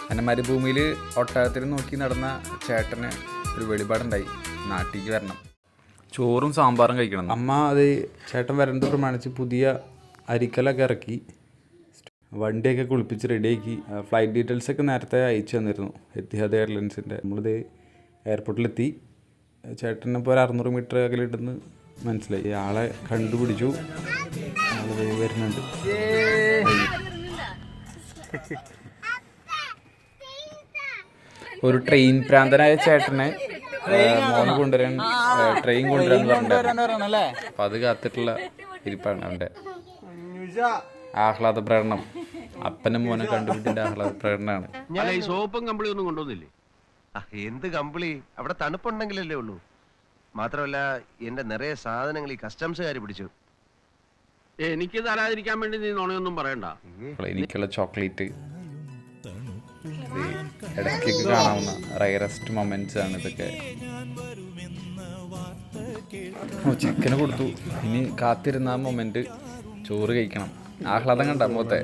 അങ്ങനെ മരുഭൂമിയിൽ ഒട്ടകത്തിൽ നോക്കി നടന്ന ചേട്ടന് ഒരു വെളിപാടുണ്ടായി, നാട്ടിലേക്ക് വരണം, ചോറും സാമ്പാറും കഴിക്കണം. അമ്മ അത് ചേട്ടൻ വരേണ്ടത് പ്രമാണിച്ച് പുതിയ അരിക്കലൊക്കെ ഇറക്കി വണ്ടിയൊക്കെ കുളിപ്പിച്ച് റെഡിയാക്കി. ഫ്ലൈറ്റ് ഡീറ്റെയിൽസൊക്കെ നേരത്തെ അയച്ചു തന്നിരുന്നു എത്തിഹാദ് എയർലൈൻസിൻ്റെ. നമ്മളിത് എയർപോർട്ടിലെത്തി. ചേട്ടനിപ്പോൾ ഒരു 600 മീറ്റർ അകലിട്ടെന്ന് മനസ്സിലായി. ആളെ കണ്ടുപിടിച്ചു, ആള് വരുന്നുണ്ട്. ഒരു ട്രെയിൻ പ്രാന്തനായ ചേട്ടനെ മോനെ കൊണ്ടുവരാൻ ട്രെയിൻ കൊണ്ടുവരാൻ പറഞ്ഞിട്ടുണ്ടായിരുന്നു. അപ്പം അത് കാത്തിട്ടുള്ള ഇരിപ്പാണ് അവൻ്റെ ആഹ്ലാദ പ്രകടനം. അപ്പനും മോനെ കണ്ടുപിടിന്റെ ആഹ്ലാദ പ്രകടനമാണ്. ഈ സോപ്പും കമ്പിളി ഒന്നും കൊണ്ടുവന്നില്ലേ? എന്ത് കമ്പിളി? അവിടെ തണുപ്പുണ്ടെങ്കിലല്ലേ ഉള്ളൂ. മാത്രമല്ല എന്റെ നിറയെ സാധനങ്ങൾ ഈ കസ്റ്റംസുകാർ പിടിച്ചു. എനിക്ക് തരാതിരിക്കാൻ വേണ്ടി നീ നുണയൊന്നും പറയണ്ട. എനിക്കുള്ള ചോക്ലേറ്റ് ഇടയ്ക്കൊക്കെ കാണാവുന്ന റയറസ്റ്റ് മൊമെന്റ്സ് ആണ് ഇതൊക്കെ. ചിക്കന് കൊടുത്തു. ഇനി കാത്തിരുന്ന മൊമെന്റ് ചോറ് കഴിക്കണം. ആഹ്ലാദം കണ്ട മുഖത്തെ.